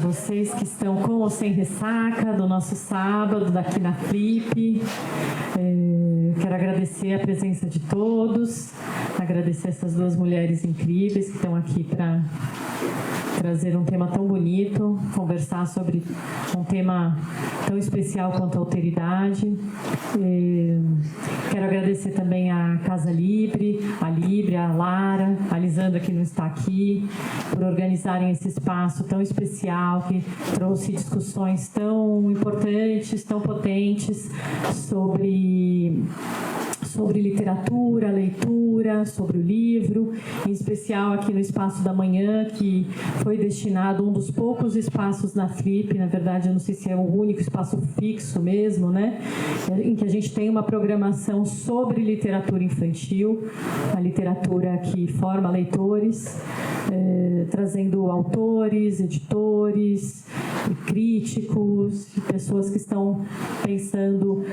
vocês que estão com ou sem ressaca do nosso sábado, daqui na Flip. Quero agradecer a presença de todos, agradecer essas duas mulheres incríveis que estão aqui para trazer um tema tão bonito, conversar sobre um tema tão especial quanto a alteridade. Quero agradecer também a Casa Libre, a Lara, a Lisandra, que não está aqui, por organizarem esse espaço tão especial, que trouxe discussões tão importantes, tão potentes sobre literatura, leitura, sobre o livro, em especial aqui no Espaço da Manhã, que foi destinado, um dos poucos espaços na Flip, na verdade, eu não sei se é o único espaço fixo mesmo, né, em que a gente tem uma programação sobre literatura infantil, a literatura que forma leitores, trazendo autores, editores, críticos, pessoas que estão pensando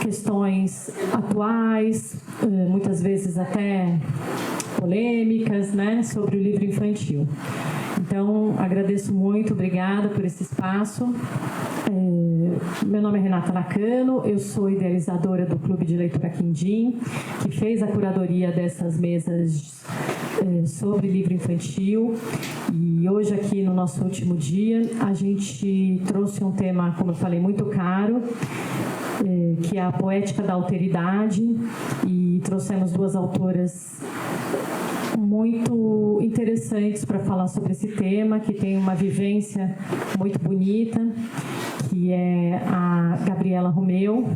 questões atuais, muitas vezes até polêmicas, né, sobre o livro infantil. Então, agradeço muito, obrigada por esse espaço. Meu nome é Renata Nakano, eu sou idealizadora do Clube de Leitura Quindim, que fez a curadoria dessas mesas sobre livro infantil. E hoje, aqui no nosso último dia, a gente trouxe um tema, como eu falei, muito caro, que é a poética da alteridade, e trouxemos duas autoras muito interessantes para falar sobre esse tema, que tem uma vivência muito bonita, que é a Gabriela Romeu.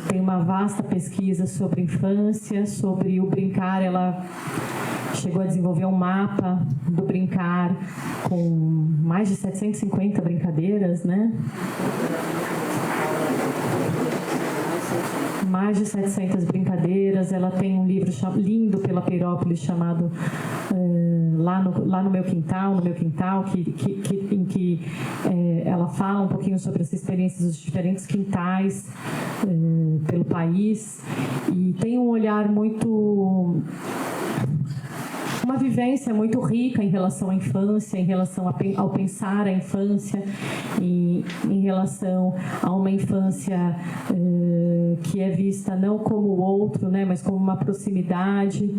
Tem uma vasta pesquisa sobre infância, sobre o brincar. Ela chegou a desenvolver um mapa do brincar com mais de 750 brincadeiras, né? Mais de 700 brincadeiras. Ela tem um livro lindo pela Peirópolis chamado Lá no Meu Quintal, em que ela fala um pouquinho sobre as experiências dos diferentes quintais pelo país, e tem um olhar uma vivência muito rica em relação à infância, em relação ao pensar a infância, em relação a uma infância que é vista não como o outro, né, mas como uma proximidade,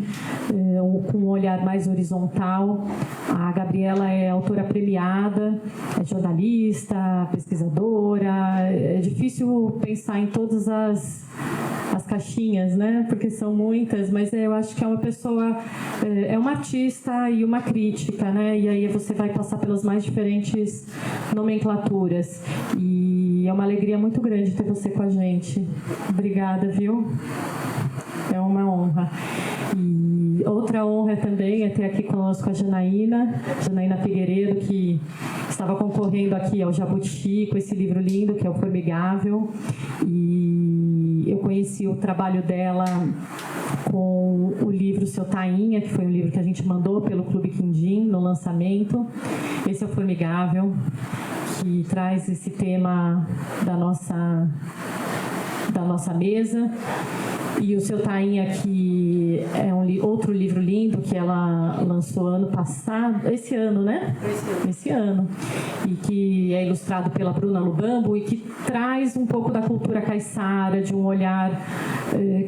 com um olhar mais horizontal. A Gabriela é autora premiada, é jornalista, pesquisadora. É difícil pensar em todas as caixinhas, né? Porque são muitas, mas eu acho que é uma pessoa, é uma artista e uma crítica, né? E aí você vai passar pelas mais diferentes nomenclaturas. E é uma alegria muito grande ter você com a gente. Obrigada, viu? É uma honra. E outra honra também é ter aqui conosco a Janaína Figueiredo, que estava concorrendo aqui ao Jabuti com esse livro lindo, que é o Formigável. E eu conheci o trabalho dela com o livro Seu Tainha, que foi um livro que a gente mandou pelo Clube Quindim no lançamento. Esse é o Formigável, que traz esse tema da nossa mesa. E o Seu Tainha, que é outro livro lindo que ela lançou ano passado, esse ano, né? Esse ano. E que é ilustrado pela Bruna Lubambo e que traz um pouco da cultura caiçara, de um olhar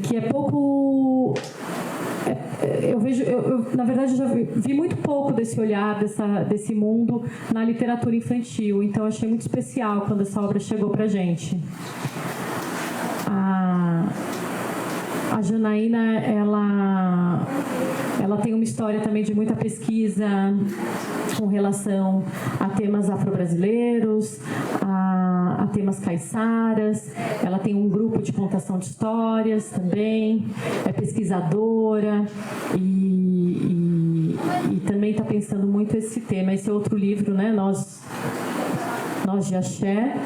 que é pouco... na verdade, já vi muito pouco desse olhar, desse mundo na literatura infantil. Então, achei muito especial quando essa obra chegou para a gente. A Janaína, ela tem uma história também de muita pesquisa com relação a temas afro-brasileiros, a temas caiçaras. Ela tem um grupo de contação de histórias também, é pesquisadora e também está pensando muito esse tema. Esse é outro livro, né? Nós de Axé.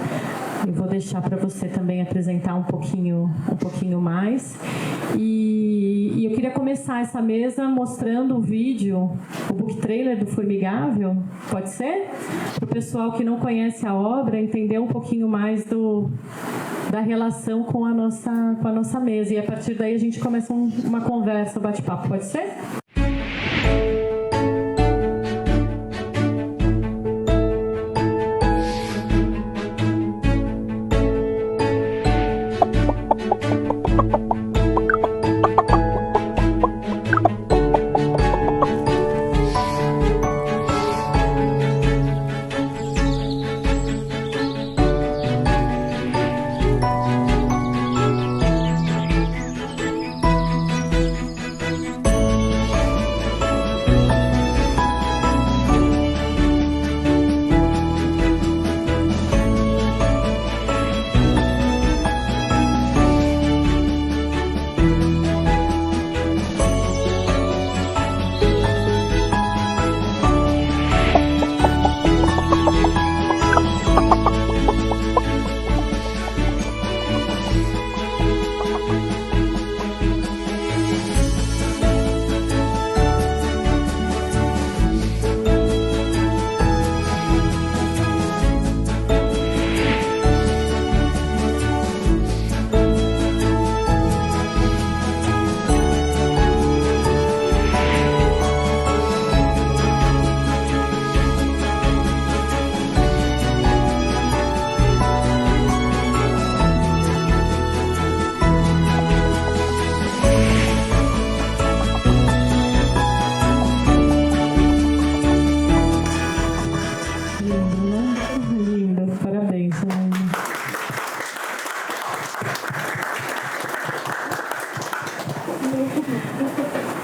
Eu vou deixar para você também apresentar um pouquinho mais. E eu queria começar essa mesa mostrando o vídeo, o book trailer do Formigável. Pode ser? Para o pessoal que não conhece a obra entender um pouquinho mais da relação com a nossa mesa. E a partir daí a gente começa uma conversa, um bate-papo. Pode ser?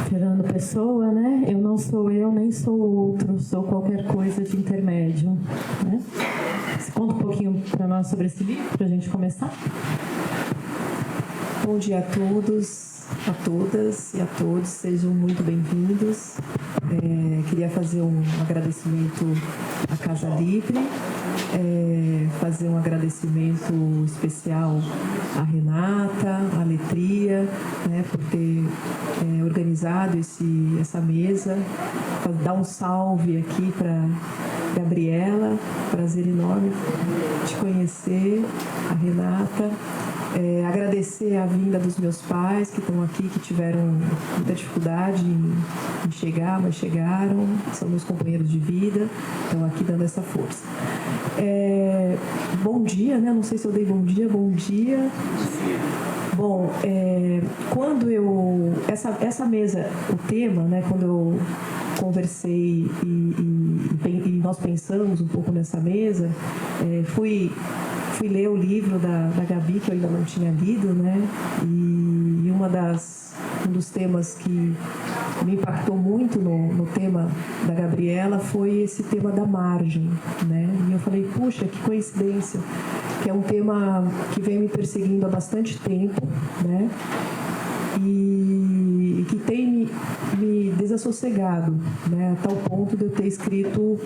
Fernando Pessoa, né? Eu não sou eu, nem sou outro, sou qualquer coisa de intermédio. Né? Você conta um pouquinho para nós sobre esse livro, para a gente começar? Bom dia a todos, a todas e a todos, sejam muito bem-vindos. Queria fazer um agradecimento à Casa Livre, fazer um agradecimento especial à Renata, à Letria, né, por ter organizado essa mesa, dar um salve aqui para Gabriela, prazer enorme te conhecer, a Renata. Agradecer a vinda dos meus pais que estão aqui, que tiveram muita dificuldade em chegar, mas chegaram, são meus companheiros de vida, estão aqui dando essa força. Bom dia, né? Não sei se eu dei bom dia. Bom, quando essa mesa, o tema, né? Quando eu conversei e nós pensamos um pouco nessa mesa, fui ler o livro da Gabi, que eu ainda não tinha lido, né? E um dos temas que me impactou muito no tema da Gabriela foi esse tema da margem, né? E eu falei, puxa, que coincidência, que é um tema que vem me perseguindo há bastante tempo, né? E que tem me desassossegado, né, a tal ponto de eu ter escrito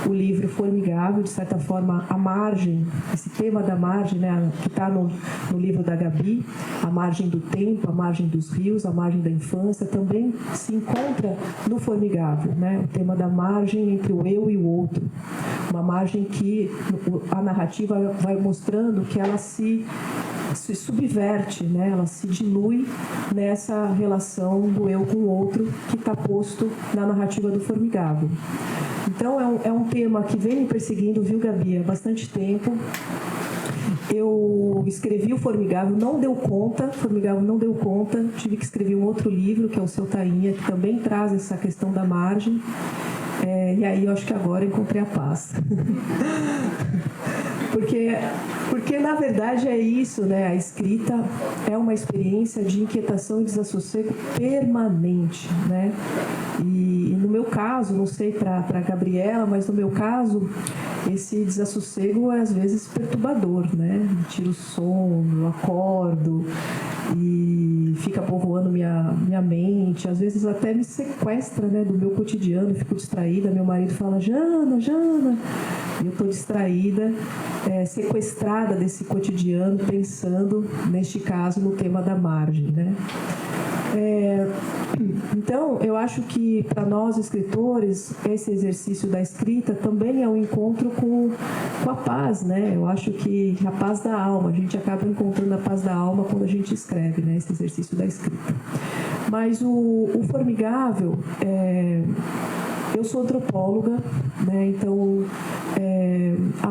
o livro Formigável, de certa forma, a margem, esse tema da margem, né, que está no livro da Gabi, a margem do tempo, a margem dos rios, a margem da infância, também se encontra no Formigável, né, o tema da margem entre o eu e o outro, uma margem que a narrativa vai mostrando que ela se subverte, né? Ela se dilui nessa relação do eu com o outro que está posto na narrativa do Formigável. Então, é um tema que vem me perseguindo, viu, Gabi, há bastante tempo. Eu escrevi o Formigável, não deu conta, tive que escrever um outro livro, que é o Seu Tainha, que também traz essa questão da margem. E aí eu acho que agora encontrei a paz. Porque na verdade é isso, né? A escrita é uma experiência de inquietação e desassossego permanente, né? E no meu caso, não sei para a Gabriela, mas no meu caso, esse desassossego é às vezes perturbador, né? Me tira o sono, acordo e fica povoando minha mente, às vezes até me sequestra, né, do meu cotidiano, eu fico distraída, meu marido fala, Jana, e eu estou distraída, sequestrada desse cotidiano, pensando, neste caso, no tema da margem, né? Então, eu acho que para nós escritores, esse exercício da escrita também é um encontro com a paz, né? Eu acho que a paz da alma, a gente acaba encontrando a paz da alma quando a gente escreve, né? Esse exercício da escrita. Mas o Formigável, eu sou antropóloga, né? Então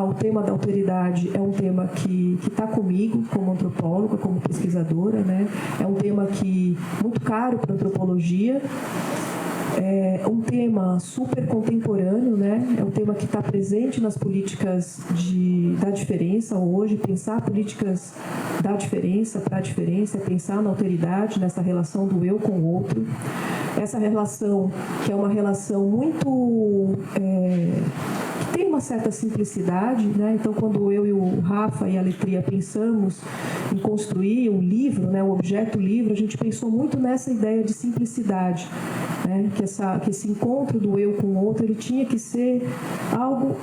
o tema da alteridade é um tema que está comigo como antropóloga, como pesquisadora, né? É um tema muito caro para a antropologia, é um tema super contemporâneo, né? É um tema que está presente nas políticas da diferença hoje. Pensar políticas da diferença para a diferença, pensar na alteridade, nessa relação do eu com o outro. Essa relação que é uma relação muito... que tem uma certa simplicidade, né? Então, quando eu e o Rafa e a Letria pensamos em construir um livro, né, o objeto livro, a gente pensou muito nessa ideia de simplicidade, né? Que esse encontro do eu com o outro, ele tinha que ser algo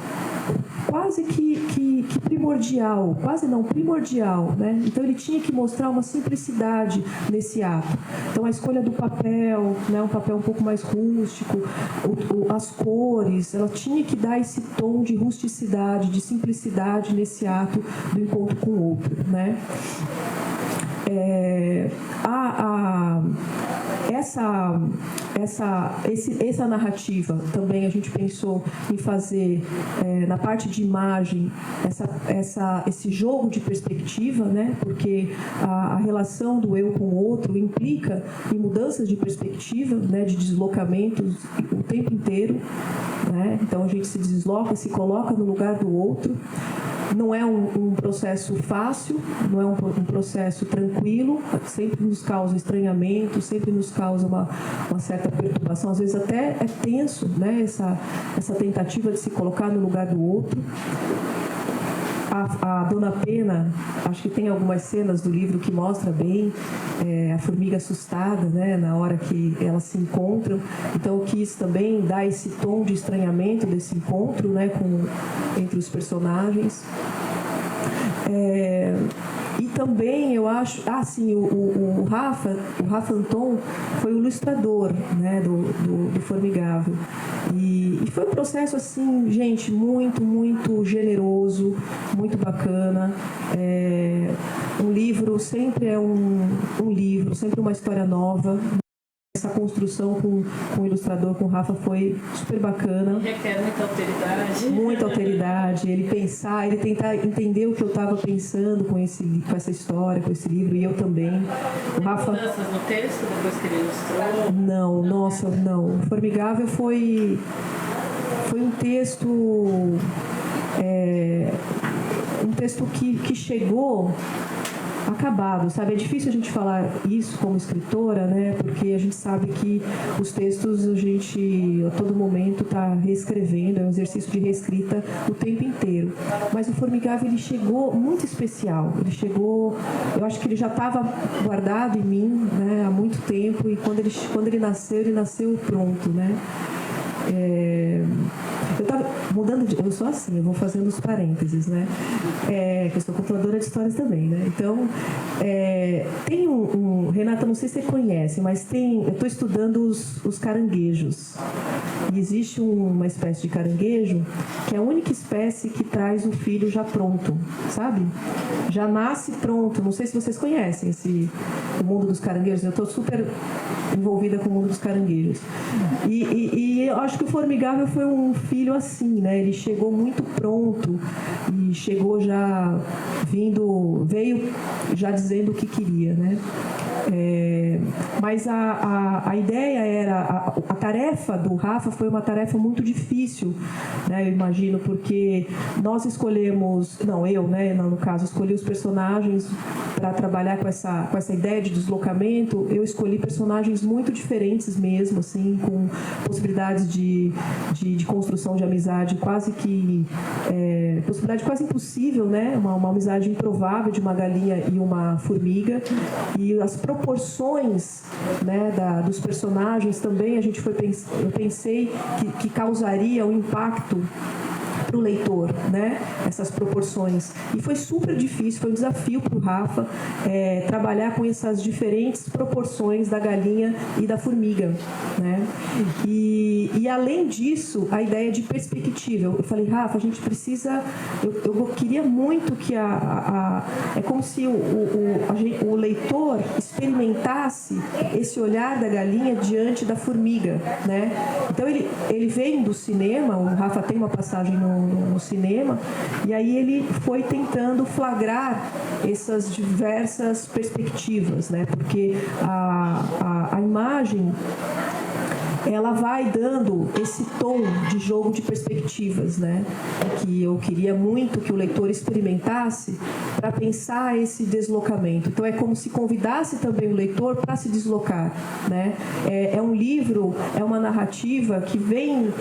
quase que primordial, quase não, primordial, né? Então ele tinha que mostrar uma simplicidade nesse ato. Então a escolha do papel, né, um papel um pouco mais rústico, as cores, ela tinha que dar esse tom de rusticidade, de simplicidade nesse ato do encontro com o outro, né? Essa narrativa também a gente pensou em fazer na parte de imagem esse jogo de perspectiva, né? Porque a relação do eu com o outro implica em mudanças de perspectiva, né? De deslocamentos o tempo inteiro, né? Então a gente se desloca, se coloca no lugar do outro. Não é um processo fácil, não é um processo tranquilo, sempre nos causa estranhamento, sempre nos causa uma certa perturbação, às vezes até é tenso, né? Essa tentativa de se colocar no lugar do outro. A Dona Pena, acho que tem algumas cenas do livro que mostra bem a formiga assustada, né, na hora que elas se encontram. Então eu quis também dar esse tom de estranhamento desse encontro, né, entre os personagens. E também eu acho, sim, o Rafa Anton foi o ilustrador, né, do Formigável. E foi um processo, assim, gente, muito, muito generoso, muito bacana. Um livro sempre é um livro, sempre uma história nova. Essa construção com o ilustrador, com o Rafa, foi super bacana. Requer muita alteridade. Muita alteridade, ele pensar, ele tentar entender o que eu estava pensando com essa história, com esse livro, e eu também. O Rafa... mudanças no texto depois que ele ilustrou? Não, nossa, não. O Formigável foi um texto... um texto que chegou... acabado, sabe? É difícil a gente falar isso como escritora, né? Porque a gente sabe que os textos a gente a todo momento está reescrevendo, é um exercício de reescrita o tempo inteiro. Mas o Formigável, ele chegou muito especial. Ele chegou, eu acho que ele já estava guardado em mim, né? Há muito tempo, e quando ele nasceu pronto, né? Eu estava mudando eu sou assim, eu vou fazendo os parênteses, né? Que eu sou controladora de histórias também, né? Então, tem Renata, não sei se você conhece, mas eu estou estudando os caranguejos. E existe uma espécie de caranguejo que é a única espécie que traz o filho já pronto, sabe? Já nasce pronto. Não sei se vocês conhecem o mundo dos caranguejos. Eu estou super envolvida com o mundo dos caranguejos. E eu acho que o Formigável foi um filho assim, né? Ele chegou muito pronto e chegou já veio já dizendo o que queria, né? Mas a ideia era, a tarefa do Rafa foi uma tarefa muito difícil, né? Eu imagino, porque nós escolhemos, eu, né, no caso, escolhi os personagens para trabalhar com essa ideia de deslocamento. Eu escolhi personagens muito diferentes mesmo, assim, com possibilidades de construção de amizade quase que possibilidade quase impossível, né? Uma amizade improvável de uma galinha e uma formiga, e as proporções, né, dos personagens também eu pensei que causaria um impacto para o leitor, né? Essas proporções. E foi super difícil, foi um desafio para o Rafa trabalhar com essas diferentes proporções da galinha e da formiga, né? E além disso, a ideia de perspectiva. Eu falei, Rafa, a gente precisa... Eu queria muito que é como se o leitor experimentasse esse olhar da galinha diante da formiga, né? Então ele vem do cinema, o Rafa tem uma passagem no cinema, e aí ele foi tentando flagrar essas diversas perspectivas, né? Porque a imagem, ela vai dando esse tom de jogo de perspectivas, né? Que eu queria muito que o leitor experimentasse para pensar esse deslocamento. Então é como se convidasse também o leitor para se deslocar, né? É um livro, é uma narrativa que vem,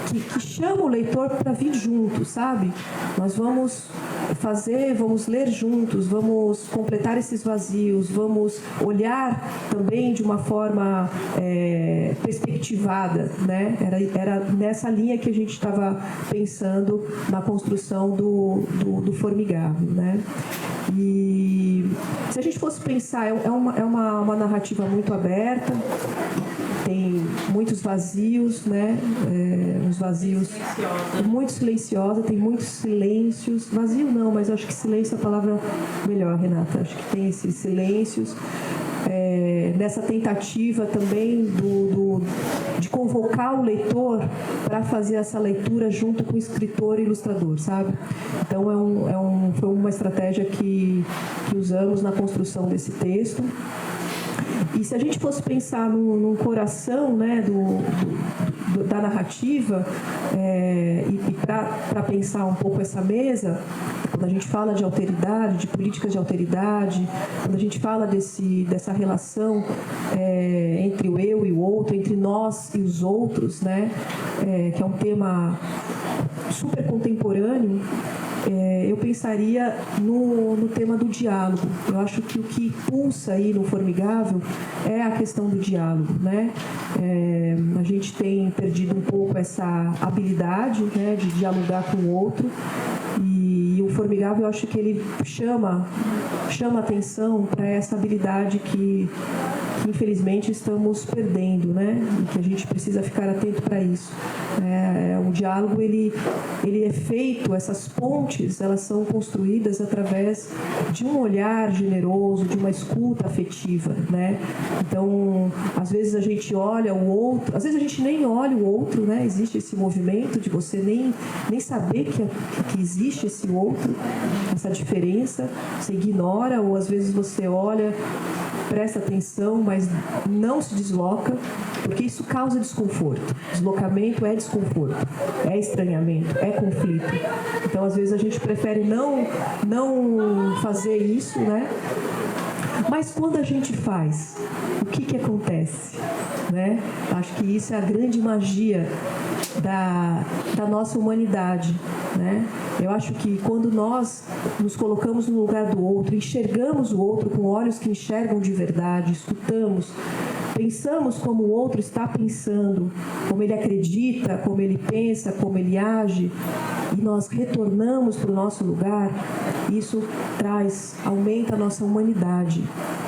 que chama o leitor para vir junto, sabe? Nós vamos ler juntos, vamos completar esses vazios, vamos olhar também de uma forma perspectivada, né? Era nessa linha que a gente estava pensando na construção do Formigável, né? E se a gente fosse pensar, é uma narrativa muito aberta, tem muitos vazios, né? Uns vazios muito silenciosa, tem muitos silêncios. Vazio não, mas acho que silêncio é a palavra melhor, Renata. Acho que tem esses silêncios. Nessa tentativa também de convocar o leitor para fazer essa leitura junto com o escritor e ilustrador, sabe? Então foi uma estratégia que usamos na construção desse texto. E se a gente fosse pensar num coração, né, da narrativa, e para pensar um pouco essa mesa, quando a gente fala de alteridade, de políticas de alteridade, quando a gente fala dessa relação entre o eu e o outro, entre nós e os outros, né, que é um tema super contemporâneo, eu pensaria no tema do diálogo. Eu acho que o que pulsa aí no Formigável é a questão do diálogo, né? A gente tem perdido um pouco essa habilidade, né, de dialogar com o outro, e o Formigável, eu acho que ele chama atenção para essa habilidade que infelizmente estamos perdendo, né? E que a gente precisa ficar atento para isso. O diálogo ele é feito, essas pontes, elas são construídas através de um olhar generoso, de uma escuta afetiva, né? Então, às vezes a gente olha o outro, às vezes a gente nem olha o outro, né? Existe esse movimento de você nem saber que existe esse outro, essa diferença, você ignora, ou às vezes você olha, presta atenção, mas não se desloca, porque isso causa desconforto. Deslocamento é desconforto, é estranhamento, é conflito. Então, às vezes, a gente prefere não fazer isso, né? Mas quando a gente faz, o que acontece? Né? Acho que isso é a grande magia da nossa humanidade, né? Eu acho que quando nós nos colocamos no lugar do outro, enxergamos o outro com olhos que enxergam de verdade, escutamos, pensamos como o outro está pensando, como ele acredita, como ele pensa, como ele age, e nós retornamos para o nosso lugar, isso aumenta a nossa humanidade,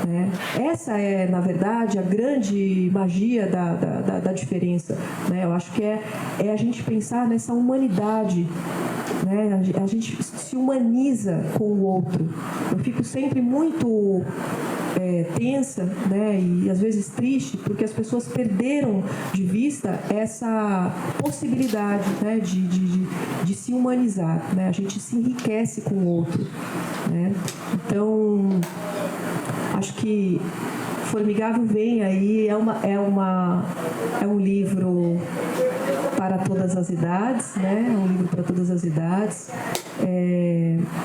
né? Essa é, na verdade, a grande magia da diferença, né? Eu acho que é a gente pensar nessa humanidade, né? A gente se humaniza com o outro. Eu fico sempre muito tensa, né, e às vezes triste, porque as pessoas perderam de vista essa possibilidade, né, de se humanizar, né? A gente se enriquece com o outro, né? Então, acho que Formigável vem aí, é um livro para todas as idades, né? É um livro para todas as idades.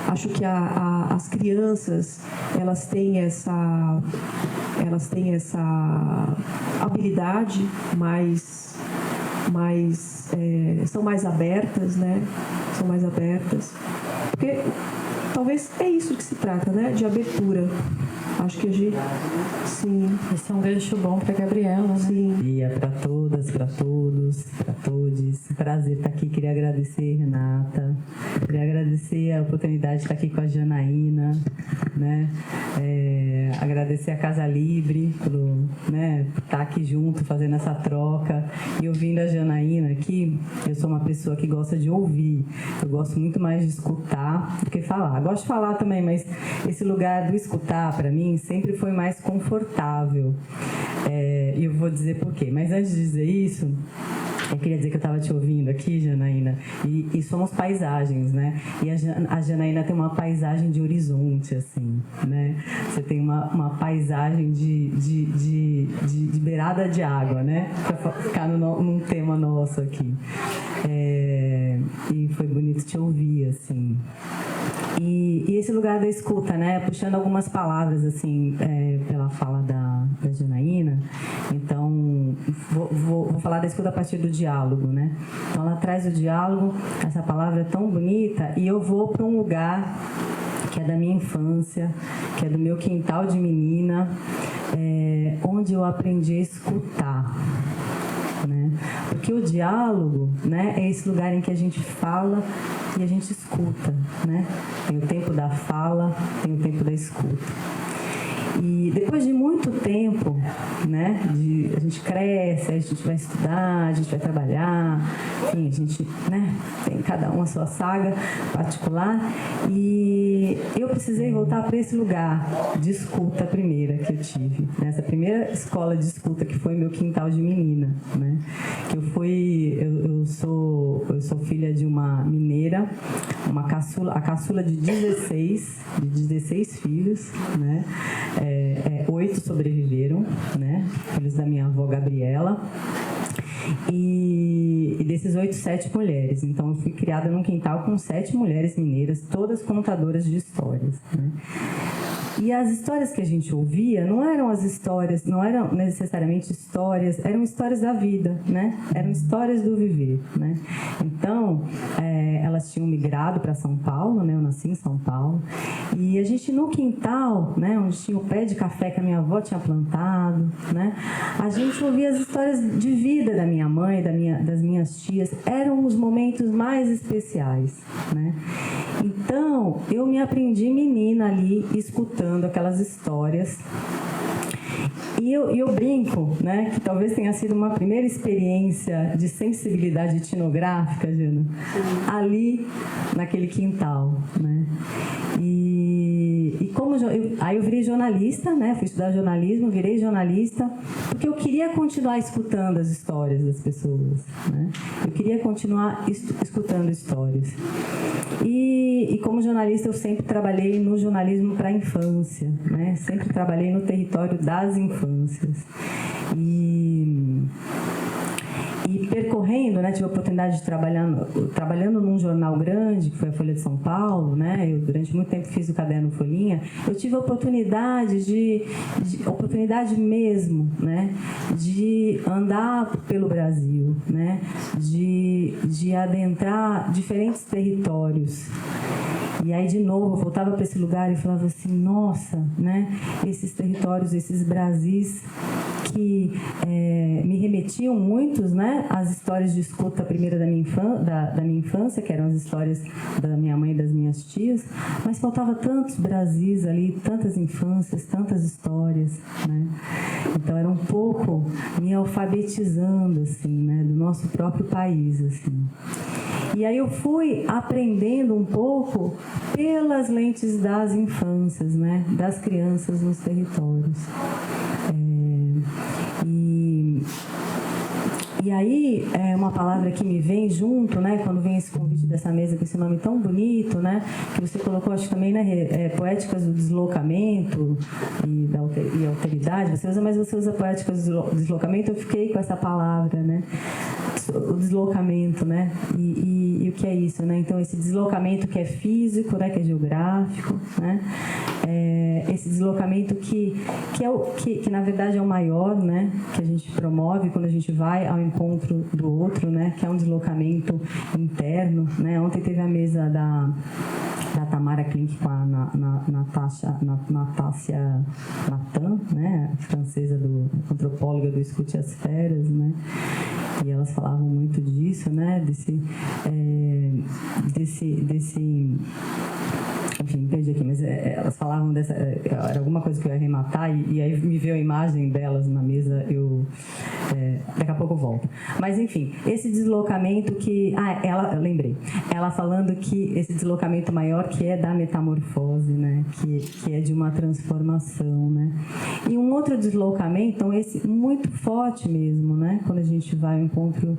Acho que as crianças, elas têm essa habilidade, são mais abertas, né? São mais abertas. Porque talvez é isso que se trata, né? De abertura. Acho que a gente... Sim. Esse é um gancho bom para a Gabriela, né? Sim. Dia para todas, para todos, para todos. Prazer estar aqui. Queria agradecer, Renata. Queria agradecer a oportunidade de estar aqui com a Janaína, né? Agradecer a Casa Livre por estar aqui junto, fazendo essa troca. E ouvindo a Janaína aqui, eu sou uma pessoa que gosta de ouvir. Eu gosto muito mais de escutar do que falar. Gosto de falar também, mas esse lugar do escutar, para mim, sempre foi mais confortável. E eu vou dizer por quê. Mas antes de dizer isso, eu queria dizer que eu estava te ouvindo aqui, Janaína, e somos paisagens, né? E a Janaína tem uma paisagem de horizonte, assim, né? Você tem uma paisagem de beirada de água, né? Para ficar num tema nosso aqui. E foi bonito te ouvir, assim. E esse lugar da escuta, né? Puxando algumas palavras, assim, pela fala da Janaína. Então, vou falar da escuta a partir do diálogo, né? Então, ela traz o diálogo, essa palavra é tão bonita, e eu vou para um lugar que é da minha infância, que é do meu quintal de menina, onde eu aprendi a escutar. Né? Porque o diálogo, né, é esse lugar em que a gente fala e a gente escuta, né? Tem o tempo da fala, tem o tempo da escuta. E depois de muito tempo, né, a gente cresce, a gente vai estudar, a gente vai trabalhar, enfim, a gente, né, tem cada um a sua saga particular, e eu precisei voltar para esse lugar de escuta primeira que eu tive, né, essa primeira escola de escuta que foi meu quintal de menina, né, que eu sou filha de uma mineira, a caçula de 16 filhos, né, 8 sobreviveram, né? Filhos da minha avó Gabriela. E desses 8, 7 mulheres. Então, eu fui criada num quintal com 7 mulheres mineiras, todas contadoras de histórias, né? E as histórias que a gente ouvia não eram necessariamente histórias, eram histórias da vida, né? Eram histórias do viver, né? Então, elas tinham migrado para São Paulo, né? Eu nasci em São Paulo. E a gente, no quintal, né? Onde tinha o pé de café que a minha avó tinha plantado, né? A gente ouvia as histórias de vida da minha mãe, das minhas tias. Eram os momentos mais especiais, né? Então, eu me aprendi menina ali, escutando aquelas histórias. E eu brinco, né, que talvez tenha sido uma primeira experiência de sensibilidade etnográfica, Jana, ali naquele quintal, né? E como aí eu virei jornalista, né? Fui estudar jornalismo, virei jornalista, porque eu queria continuar escutando as histórias das pessoas, né? Eu queria continuar escutando histórias. E como jornalista eu sempre trabalhei no jornalismo para a infância, né? Sempre trabalhei no território das infâncias. E percorrendo, né, tive a oportunidade de trabalhando num jornal grande, que foi a Folha de São Paulo, né, eu durante muito tempo fiz o caderno Folhinha, eu tive a oportunidade oportunidade mesmo, né, de andar pelo Brasil, né, de adentrar diferentes territórios. E aí, de novo, eu voltava para esse lugar e falava assim, nossa, né, esses territórios, esses Brasis que me remetiam muitos, né, às histórias de escuta primeiro da minha infância, que eram as histórias da minha mãe e das minhas tias, mas faltava tantos Brasis ali, tantas infâncias, tantas histórias, né? Então, era um pouco me alfabetizando, assim, né, do nosso próprio país, assim. E aí eu fui aprendendo um pouco pelas lentes das infâncias, né? Das crianças nos territórios. E aí, uma palavra que me vem junto, né, quando vem esse convite dessa mesa com esse nome tão bonito, né, que você colocou, acho que também, né, poéticas do deslocamento e alteridade, você usa, mas você usa poéticas do deslocamento, eu fiquei com essa palavra, né, o deslocamento, né, e o que é isso, né, então esse deslocamento que é físico, né, que é geográfico, né, esse deslocamento que na verdade é o maior, né, que a gente promove quando a gente vai ao encontro do outro, né, que é um deslocamento interno, né. Ontem teve a mesa da Tamara Klink com a Natácia Natan, né, francesa, antropóloga do Escute as Feras, né, e elas falavam muito disso, né, desse enfim, perdi aqui, mas elas falavam era alguma coisa que eu ia arrematar e aí me veio a imagem delas na mesa, daqui a pouco eu volto. Mas, enfim, esse deslocamento eu lembrei, ela falando que esse deslocamento maior que é da metamorfose, né, que é de uma transformação, né. E um outro deslocamento, então esse muito forte mesmo, né, quando a gente vai ao encontro,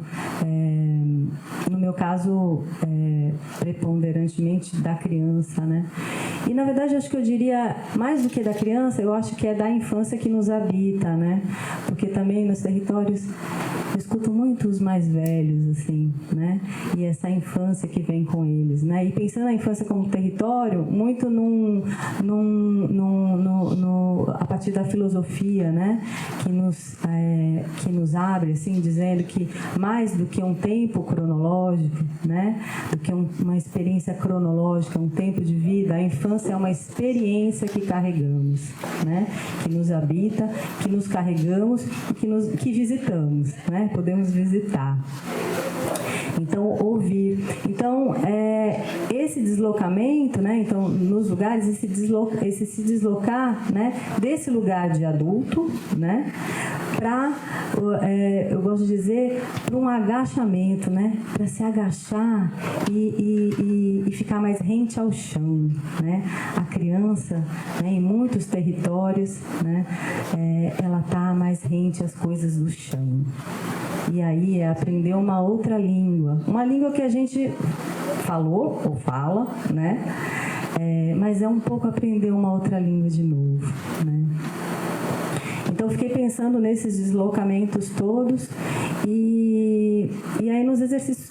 no meu caso, preponderantemente da criança, né. E, na verdade, acho que eu diria, mais do que da criança, eu acho que é da infância que nos habita, né? Porque também nos territórios eu escuto muito os mais velhos, assim, né? E essa infância que vem com eles, né? E pensando na infância como território, muito a partir da filosofia, né? Que nos abre, assim, dizendo que mais do que um tempo cronológico, né? Do que uma experiência cronológica, um tempo de vida, a infância é uma experiência que carregamos, né? Que nos habita, que nos carregamos e que visitamos, né? Podemos visitar. Então, ouvir. Então, esse deslocamento, né? Então, nos lugares, esse se deslocar, né? Desse lugar de adulto, né? Para, eu gosto de dizer, para um agachamento, né? Para se agachar e ficar mais rente ao chão, né? A criança, né? Em muitos territórios, né? Ela está mais rente às coisas do chão. E aí aprender uma outra língua. Uma língua que a gente falou ou fala, né? Mas é um pouco aprender uma outra língua de novo, né? Então, fiquei pensando nesses deslocamentos todos e aí nos exercícios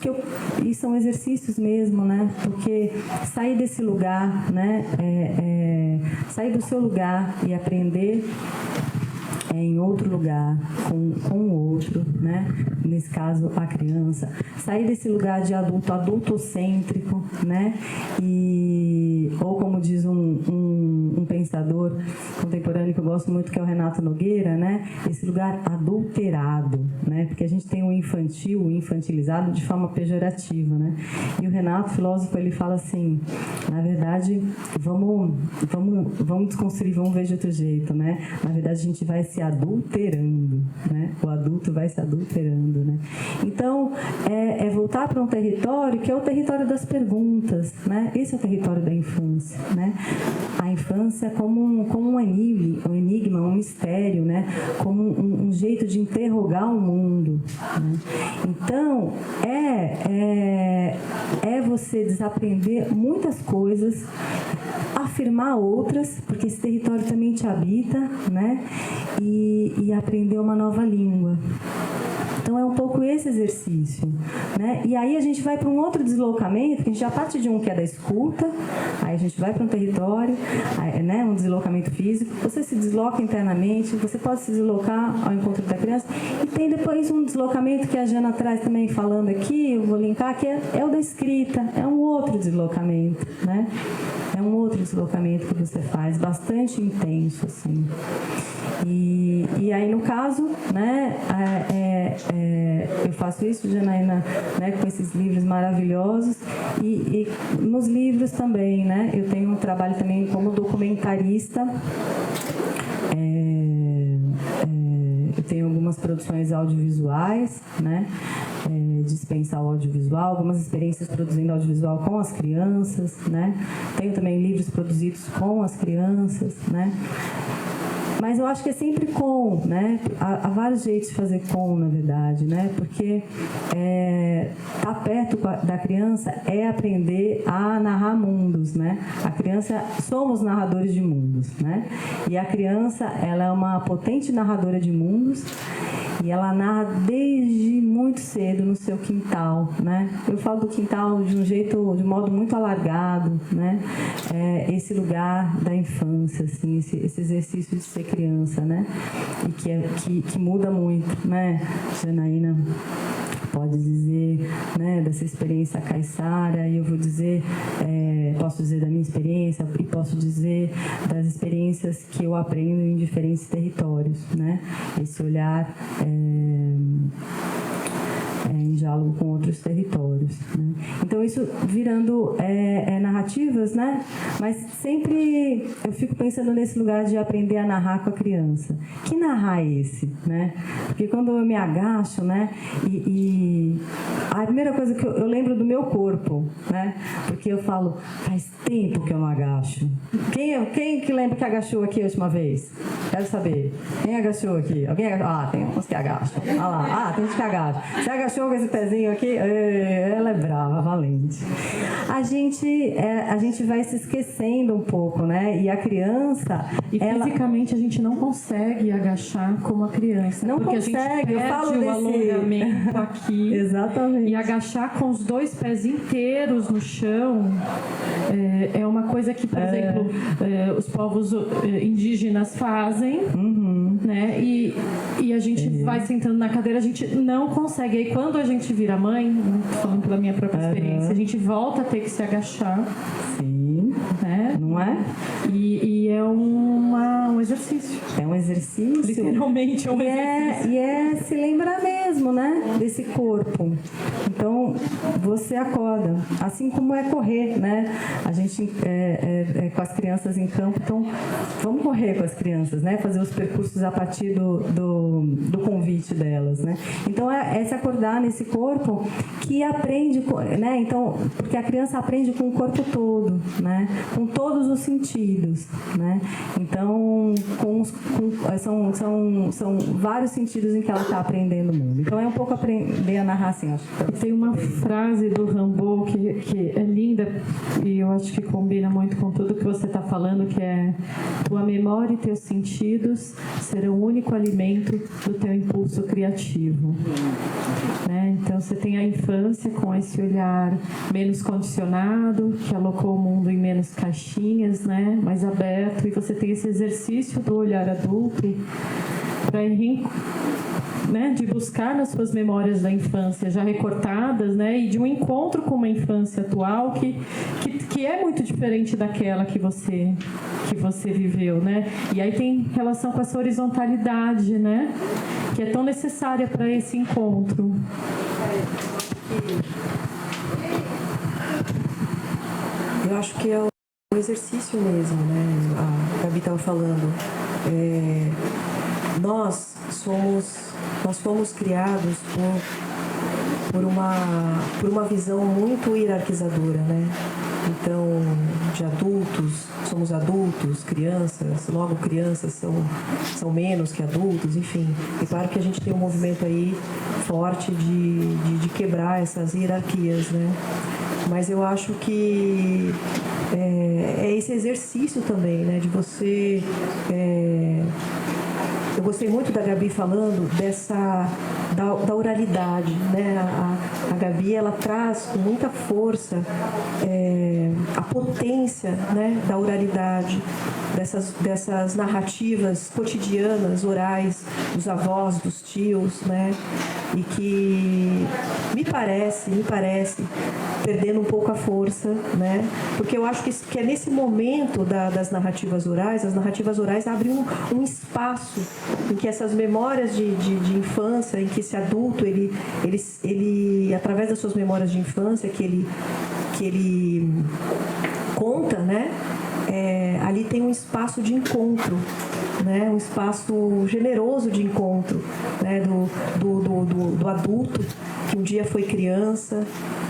e são exercícios mesmo, né? Porque sair desse lugar, né? Sair do seu lugar e aprender em outro lugar, com o outro, né? Nesse caso, a criança. Sair desse lugar de adultocêntrico, né? Ou como diz um pensador contemporâneo que eu gosto muito, que é o Renato Nogueira, né? Esse lugar adulterado, né? Porque a gente tem o infantil, o infantilizado de forma pejorativa, né? E o Renato, filósofo, ele fala assim, na verdade, vamos desconstruir, vamos ver de outro jeito, né? Na verdade, a gente vai se adulterando, né? O adulto vai se adulterando, né? Então, é voltar para um território que é o território das perguntas, né? Esse é o território da infância, né? A infância como um enigma, um mistério, né? Como um jeito de interrogar o mundo, né? Então, é você desaprender muitas coisas, afirmar outras, porque esse território também te habita, né? E aprender uma nova língua. Então, é um pouco esse exercício, né? E aí a gente vai para um outro deslocamento, que a gente já parte de um que é da escuta, aí a gente vai para um território, né? Um deslocamento físico, você se desloca internamente, você pode se deslocar ao encontro da criança, e tem depois um deslocamento que a Jana traz também falando aqui, eu vou linkar, que é o da escrita, é um outro deslocamento, né? É um outro deslocamento que você faz, bastante intenso, assim. E aí, no caso, né, eu faço isso, Janaína, né, com esses livros maravilhosos e nos livros também, né, eu tenho um trabalho também como documentarista, eu tenho algumas produções audiovisuais, né, dispensar o audiovisual, algumas experiências produzindo audiovisual com as crianças, né, tenho também livros produzidos com as crianças, né. Mas eu acho que é sempre com, né? Há vários jeitos de fazer com, na verdade, né? Porque estar perto da criança é aprender a narrar mundos, né? A criança, somos narradores de mundos, né? E a criança, ela é uma potente narradora de mundos e ela narra desde muito cedo no seu quintal, né? Eu falo do quintal de um modo muito alargado, né? Esse lugar da infância, assim, esse exercício de ser criança, né? E que muda muito, né? Janaína pode dizer, né, dessa experiência caiçara, e eu vou dizer, posso dizer da minha experiência e posso dizer das experiências que eu aprendo em diferentes territórios, né? Esse olhar em diálogo com outros territórios, né? Então, isso virando narrativas, né? Mas sempre eu fico pensando nesse lugar de aprender a narrar com a criança. Que narrar é esse, né? Porque quando eu me agacho, né? E a primeira coisa que eu lembro do meu corpo, né? Porque eu falo, faz tempo que eu não agacho. Quem que lembra que agachou aqui a última vez? Quero saber. Quem agachou aqui? Alguém agachou? Ah, tem uns que agacham. Olha lá. Tem gente que agacha. Você agachou com esse pezinho aqui? Ela é brava, valente. A gente vai se esquecendo um pouco, né? E a criança... E fisicamente a gente não consegue agachar como a criança. Não porque consegue, a gente perde eu falo o alongamento aqui. Exatamente. E agachar com os dois pés inteiros no chão é uma coisa que, por exemplo, os povos indígenas fazem, né? E a gente vai sentando na cadeira, a gente não consegue. Aí quando a gente vira mãe, falando pela minha própria experiência, a gente volta a ter que se agachar. Sim. Né? Não é? E é um exercício. É um exercício. Literalmente é um exercício. E é se lembrar mesmo, né? Desse corpo. Então, você acorda. Assim como é correr, né? A gente com as crianças em campo, então vamos correr com as crianças, né? Fazer os percursos a partir do convite delas, né? Então, é se acordar nesse corpo que aprende, né? Então, porque a criança aprende com o corpo todo, né? Com todos os sentidos, né? Então, são vários sentidos em que ela está aprendendo o mundo. Então é um pouco aprender a narrar assim, acho. Tem uma frase do Rimbaud que é linda e eu acho que combina muito com tudo que você está falando, que é: tua memória e teus sentidos serão o único alimento do teu impulso criativo. Né? Então você tem a infância com esse olhar menos condicionado, que alocou o mundo em menos caixinhas, né? Mais aberto, e você tem esse exercício do olhar adulto para né, de buscar nas suas memórias da infância já recortadas, né, e de um encontro com uma infância atual que é muito diferente daquela que você viveu, né? E aí tem relação com essa horizontalidade, né, que é tão necessária para esse encontro. Eu acho que é um exercício mesmo, né? A Gabi estava falando. Nós fomos criados por uma visão muito hierarquizadora, né? Então, de adultos, somos adultos, crianças, logo crianças são menos que adultos, enfim. É claro que a gente tem um movimento aí forte de quebrar essas hierarquias, né? Mas eu acho que é esse exercício também, né? De você... Eu gostei muito da Gabi falando da oralidade, né? A Gabi, ela traz com muita força a potência, né, da oralidade, dessas narrativas cotidianas, orais, dos avós, dos tios, né? E que me parece, perdendo um pouco a força, né? Porque eu acho que é nesse momento das narrativas orais, as narrativas orais abrem um espaço em que essas memórias de infância, em que esse adulto, ele através das suas memórias de infância, que ele conta, né? Ali tem um espaço de encontro, né? Um espaço generoso de encontro, né? do adulto que um dia foi criança,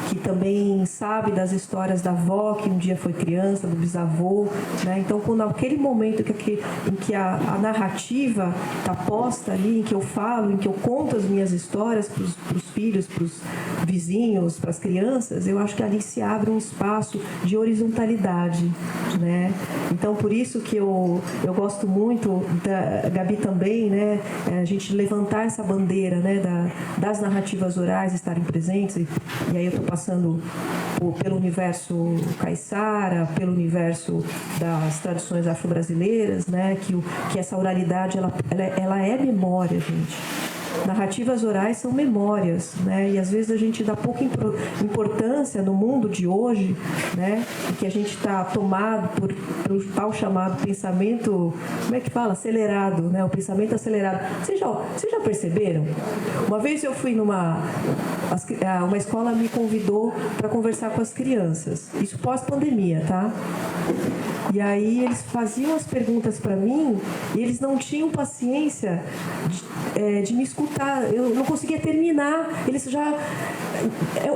que também sabe das histórias da avó, que um dia foi criança, do bisavô, né? Então, quando aquele momento em que a narrativa está posta ali, em que eu falo, em que eu conto as minhas histórias para os filhos, para os vizinhos, para as crianças, eu acho que ali se abre um espaço de horizontalidade, né? Então, por isso que eu gosto muito, da Gabi também, né? A gente levantar essa bandeira, né? Das narrativas orais estarem presentes, e aí eu estou passando pelo universo caiçara, pelo universo das tradições afro-brasileiras, né? Que essa oralidade, ela é memória, gente. Narrativas orais são memórias, né? E às vezes a gente dá pouca importância no mundo de hoje, né? Em que a gente está tomado por tal chamado pensamento, como é que fala? Acelerado, né? O pensamento acelerado. Vocês já perceberam? Uma vez eu fui uma escola me convidou para conversar com as crianças. Isso pós-pandemia, tá? E aí eles faziam as perguntas para mim e eles não tinham paciência de me escutar. Eu não conseguia terminar. Eles já...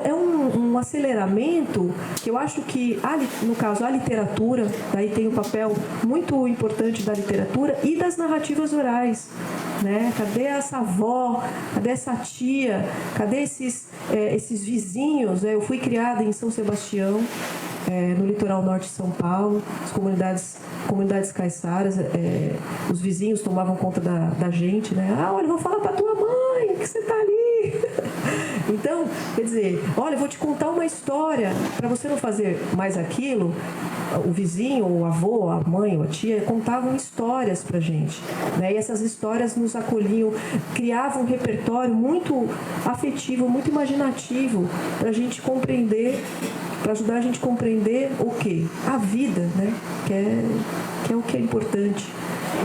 É um aceleramento que eu acho que, no caso, a literatura, daí tem um papel muito importante da literatura e das narrativas orais, né? Cadê essa avó? Cadê essa tia? Cadê esses vizinhos? Eu fui criada em São Sebastião, no litoral norte de São Paulo, as comunidades caiçaras, os vizinhos tomavam conta da gente, né? Olha, eu vou falar para tua mãe que você está ali. Então, quer dizer, olha, eu vou te contar uma história para você não fazer mais aquilo. O vizinho, o avô, a mãe, ou a tia contavam histórias para a gente, né? E essas histórias nos acolhiam, criavam um repertório muito afetivo, muito imaginativo para a gente compreender, para ajudar a gente a compreender o quê? A vida, né? Que é o que é importante.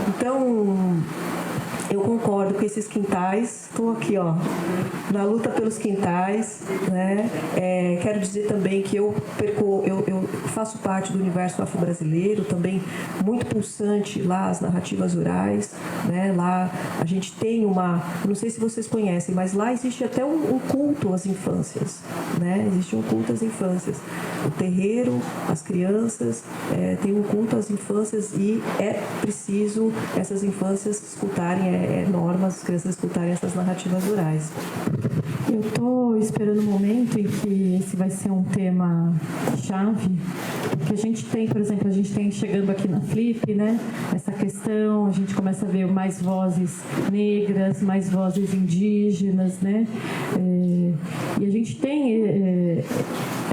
Então, eu concordo com esses quintais, estou aqui, ó, na luta pelos quintais, né? Quero dizer também que eu faço parte do universo afro-brasileiro, também muito pulsante lá as narrativas orais, né? Lá a gente tem não sei se vocês conhecem, mas lá existe até um culto às infâncias, né? Existe um culto às infâncias. O terreiro, as crianças, tem um culto às infâncias e é preciso essas infâncias escutarem, norma as crianças escutarem essas narrativas orais. Eu estou esperando o momento em que esse vai ser um tema chave, porque a gente tem, por exemplo, chegando aqui na Flip, né, essa questão, a gente começa a ver mais vozes negras, mais vozes indígenas, né, e a gente tem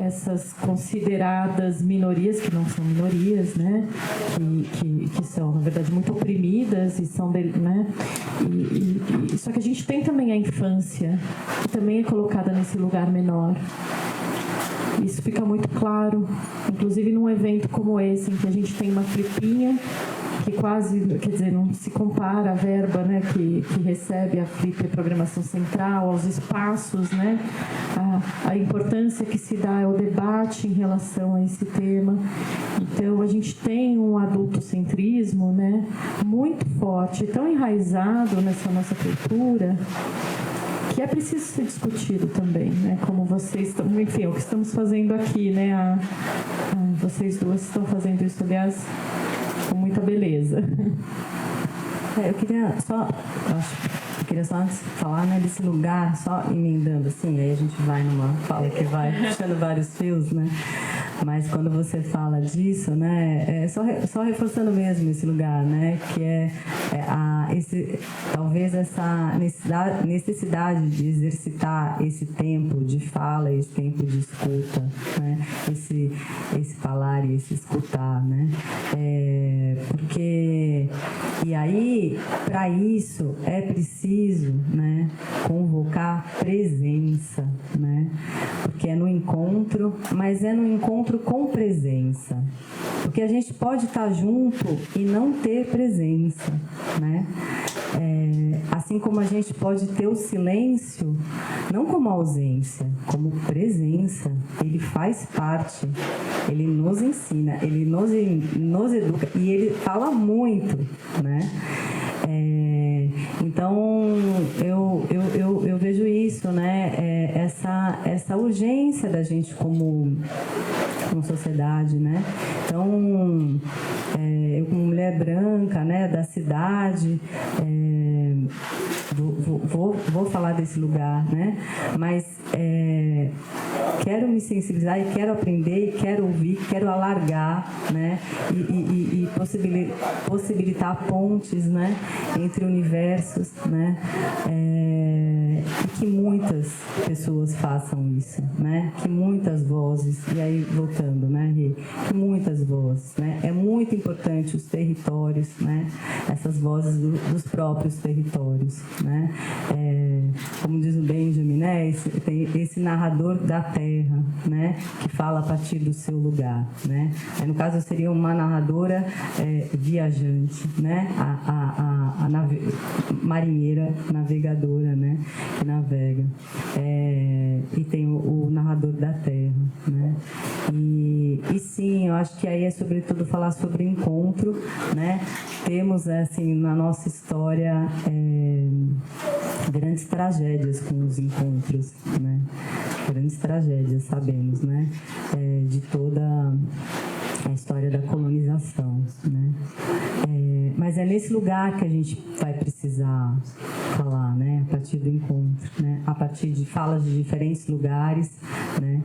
essas consideradas minorias, que não são minorias, né, que são, na verdade, muito oprimidas e são, né, só que a gente tem também a infância, que também é colocada nesse lugar menor. Isso fica muito claro, inclusive num evento como esse, em que a gente tem uma flipinha que quase, quer dizer, não se compara a verba, né, que recebe a Flip, a programação central, aos espaços, né, a importância que se dá ao debate em relação a esse tema. Então, a gente tem um adultocentrismo, né, muito forte, tão enraizado nessa nossa cultura, que é preciso ser discutido também, né? Como vocês estão, enfim, o que estamos fazendo aqui, né? Vocês duas estão fazendo isso, aliás, com muita beleza. Eu queria só antes falar, né, desse lugar, só emendando assim, aí a gente vai numa fala que vai puxando vários fios, né? Mas quando você fala disso, né, só reforçando mesmo esse lugar, né, que talvez essa necessidade de exercitar esse tempo de fala, esse tempo de escuta, né, esse falar e esse escutar, né, porque e aí para isso é preciso, né, convocar presença, né, porque é no encontro, mas é no encontro com presença, porque a gente pode estar junto e não ter presença, né? Assim como a gente pode ter o silêncio, não como ausência, como presença. Ele faz parte, ele nos ensina, ele nos educa e ele fala muito, né? Então, eu vejo isso, né? Essa urgência da gente como sociedade, né? Então, eu como mulher branca, né, da cidade, vou falar desse lugar, né? Mas quero me sensibilizar e quero aprender e quero ouvir, quero alargar, né? E possibilitar pontes, né, entre universos, né? E que muitas pessoas façam isso, né? Que muitas vozes, e aí voltando, né, Rê? Que muitas vozes, né? É muito importante os territórios, né? Essas vozes dos próprios territórios, né? Como diz o Benjamin, né? Tem esse narrador da terra, né? Que fala a partir do seu lugar, né? Aí, no caso, eu seria uma narradora viajante, né? A marinheira, navegadora, né? Que navega. E tem o narrador da terra, né? E sim, eu acho que aí é sobretudo falar sobre encontro, né? Temos, assim, na nossa história grandes tragédias com os encontros, né? Grandes tragédias, sabemos, né? De toda a história da colonização, né? Mas é nesse lugar que a gente vai precisar falar, né? A partir do encontro, né? A partir de falas de diferentes lugares, né?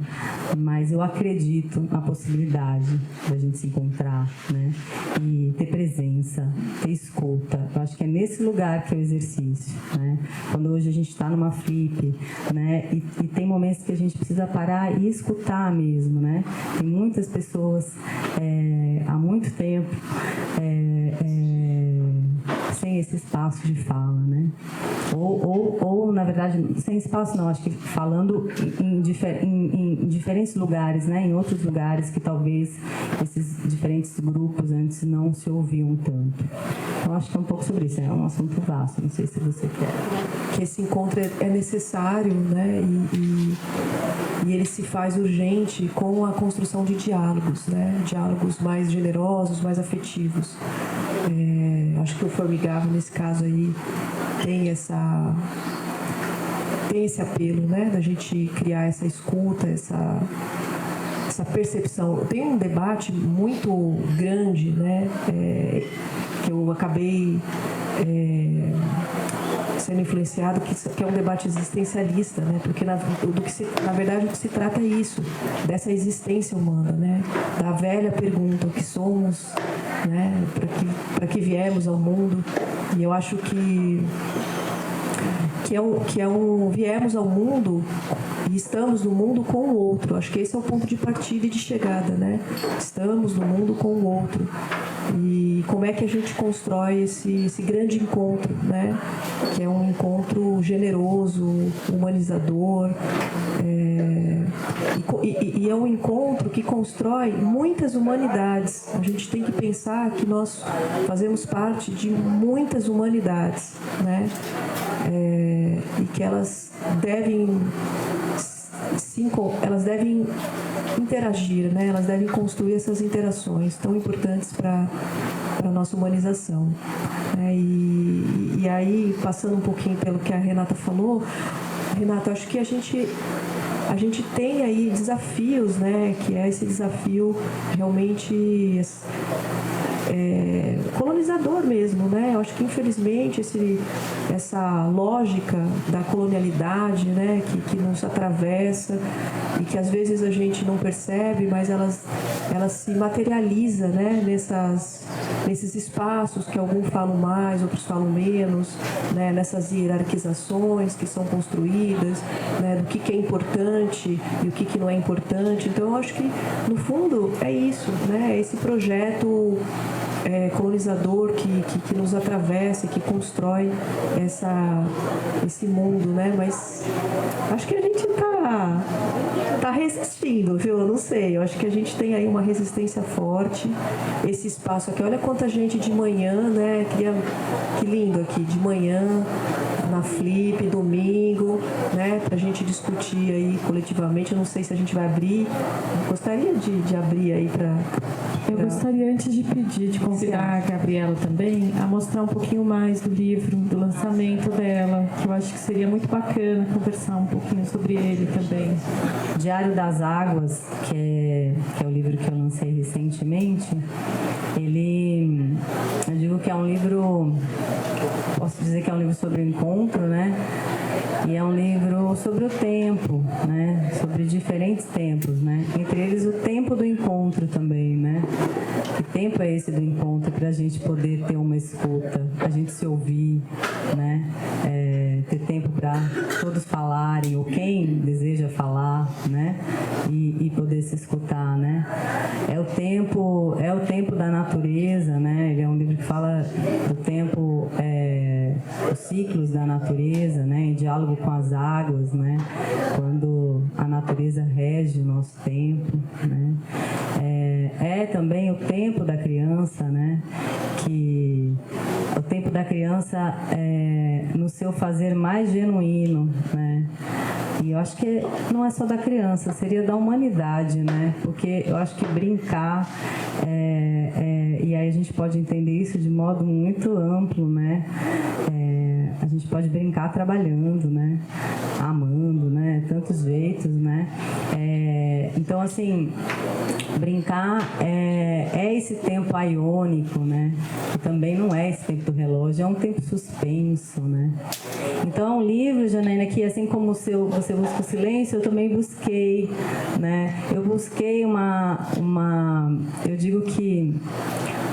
Mas eu acredito na possibilidade da gente se encontrar, né? E ter presença, ter escuta. Eu acho que é nesse lugar que é o exercício, né? Quando hoje a gente está numa flip, né? E tem momentos que a gente precisa parar e escutar mesmo, né? Tem muitas pessoas há muito tempo sem esse espaço de fala, né? Ou na verdade, sem espaço não, acho que falando em diferentes lugares, né? Em outros lugares que talvez esses diferentes grupos antes não se ouviam tanto. Então, acho que é um pouco sobre isso, é um assunto vasto, não sei se você quer. Que esse encontro é necessário, né? E ele se faz urgente com a construção de diálogos, né? Diálogos mais generosos, mais afetivos. Acho que o Formigável, nesse caso aí, tem esse apelo, né? Da gente criar essa escuta, essa percepção. Tem um debate muito grande, né? Que eu acabei sendo influenciado, que é um debate existencialista, né? Porque na verdade o que se trata é isso, dessa existência humana, né? Da velha pergunta, o que somos, né? Para que viemos ao mundo. E eu acho que viemos ao mundo e estamos no mundo com o outro. Acho que esse é o ponto de partida e de chegada, né? Estamos no mundo com o outro. E como é que a gente constrói esse grande encontro, né? Que é um encontro generoso, humanizador, e é um encontro que constrói muitas humanidades. A gente tem que pensar que nós fazemos parte de muitas humanidades, né? E que elas devem interagir, né? Elas devem construir essas interações tão importantes para a nossa humanização. E aí, passando um pouquinho pelo que a Renata falou, Renata, acho que a gente tem aí desafios, né? Que é esse desafio realmente colonizador mesmo, né? Eu acho que infelizmente essa lógica da colonialidade, né, que nos atravessa e que às vezes a gente não percebe, mas ela se materializa, né, nesses espaços que alguns falam mais, outros falam menos, né, nessas hierarquizações que são construídas, né, do que é importante e o que não é importante. Então eu acho que no fundo é isso, né? É esse projeto colonizador que nos atravessa, que constrói esse mundo, né? Mas acho que a gente tá resistindo, viu? Eu não sei, eu acho que a gente tem aí uma resistência forte, esse espaço aqui. Olha quanta gente de manhã, né? Que lindo aqui, de manhã, na Flip, domingo, né? Pra gente discutir aí coletivamente. Eu não sei se a gente vai abrir. Eu gostaria de abrir aí para... Eu gostaria, antes de pedir, de convidar a Gabriela também a mostrar um pouquinho mais do livro, do lançamento dela, que eu acho que seria muito bacana conversar um pouquinho sobre ele também. Diário das Águas, que é o livro que eu lancei recentemente, eu digo que é um livro, posso dizer que é um livro sobre o encontro, né? E é um livro sobre o tempo, né? Sobre diferentes tempos, né? Entre eles o tempo do encontro também, né? Que tempo é esse do encontro para a gente poder ter uma escuta, a gente se ouvir, né? Ter tempo para todos falarem, ou quem deseja falar, né? E poder se escutar, né? É o tempo da natureza, né? Ele é um livro que fala do tempo, os ciclos da natureza, né? Em diálogo com as águas, né? Quando a natureza rege o nosso tempo, né? Também o tempo da criança, né? Que o tempo da criança no seu fazer mais genuíno, né? E eu acho que não é só da criança, seria da humanidade, né? Porque eu acho que brincar, e aí a gente pode entender isso de modo muito amplo, né? A gente pode brincar trabalhando, né? Amando, né? Tantos jeitos, né? Então, assim, brincar é esse tempo aiônico, né? Que também não é esse tempo do relógio, é um tempo suspenso, né? Então, é um livro, Janaína, que assim como você busca o silêncio, eu também busquei, né? Eu busquei eu digo que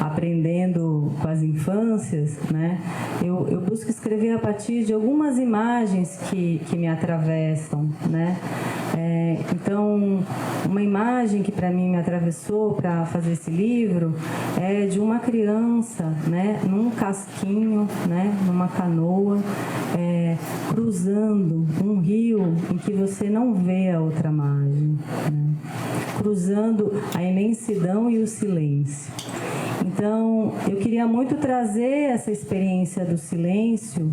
aprendendo com as infâncias, né, eu busco escrever a partir de algumas imagens que me atravessam, né. Então, uma imagem que para mim me atravessou para fazer esse livro é de uma criança, né, num casquinho, né, numa canoa, cruzando um rio em que você não vê a outra margem, né, cruzando a imensidão e o silêncio. Então, eu queria muito trazer essa experiência do silêncio,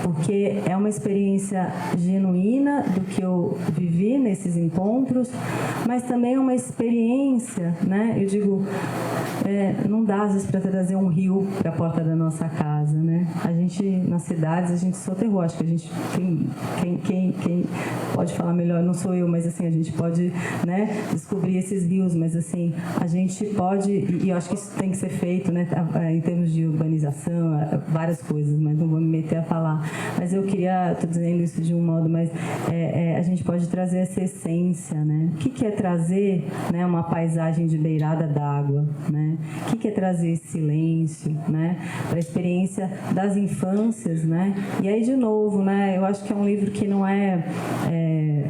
porque é uma experiência genuína do que eu vivi nesses encontros, mas também é uma experiência, né? Eu digo, não dá às vezes para trazer um rio para a porta da nossa casa, né? A gente, nas cidades, a gente soterrou, acho que a gente tem, quem pode falar melhor, não sou eu, mas assim, a gente pode, né, descobrir esses rios, mas assim, a gente pode, e eu acho que isso tem que ser feito, né, em termos de urbanização, várias coisas, mas não vou me meter a falar. Mas eu queria, estou dizendo isso de um modo, mas a gente pode trazer essa essência, né? O que é trazer, né, uma paisagem de beirada d'água, né? O que é trazer esse silêncio, né? Para a experiência das infâncias, né? E aí, de novo, né? Eu acho que é um livro que não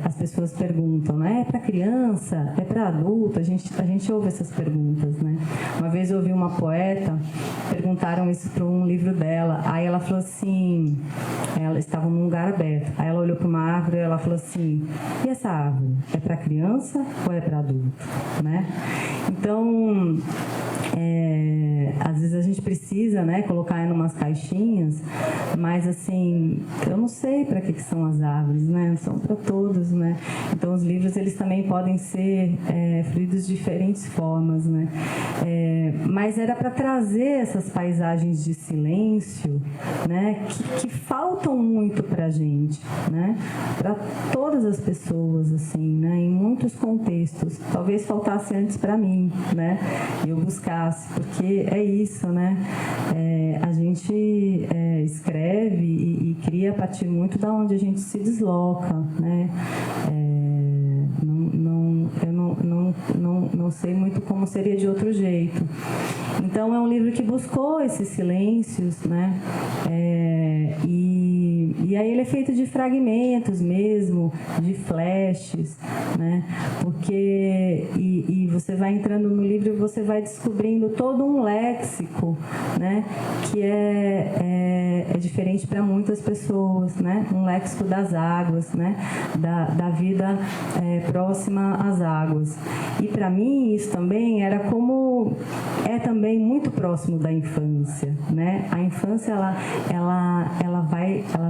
as pessoas perguntam, né? É para criança? É para adulto? A gente ouve essas perguntas, né? Uma vez eu ouvi uma poeta, perguntaram isso para um livro dela, aí ela falou assim, ela estava num lugar aberto, aí ela olhou para uma árvore e ela falou assim, e essa árvore? É para criança ou é para adulto? Né? Então, às vezes a gente precisa, né, colocar em umas caixinhas, mas assim, eu não sei para que são as árvores, né? São para todos, né? Então os livros, eles também podem ser fluídos de diferentes formas, né? Mas era para trazer essas paisagens de silêncio, né, que faltam muito para a gente, né? Para todas as pessoas, assim, né? Em muitos contextos. Talvez faltasse antes para mim, né? Eu buscasse, porque é isso, né? A gente escreve e cria a partir muito da onde a gente se desloca, né? Eu não sei muito como seria de outro jeito. Então, é um livro que buscou esses silêncios, né? E aí ele é feito de fragmentos mesmo, de flashes, né? Porque e você vai entrando no livro e você vai descobrindo todo um léxico, né? Que é diferente para muitas pessoas, né? Um léxico das águas, né? Da vida próxima às águas. E para mim isso também era como também muito próximo da infância, né? A infância ela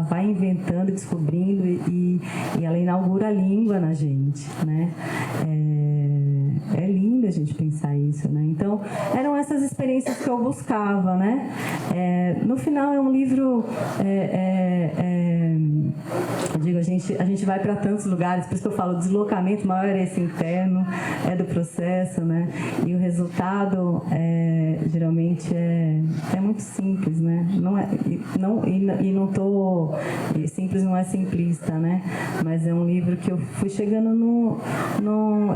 vai inventando, descobrindo e ela inaugura a língua na gente, né? É lindo a gente pensar isso, né? Então, eram essas experiências que eu buscava, né? No final é um livro, eu digo, a gente vai para tantos lugares, por isso que eu falo, o deslocamento maior é esse interno, do processo, né? E o resultado, geralmente, é muito simples, né? Simples não é simplista, né? Mas é um livro que eu fui chegando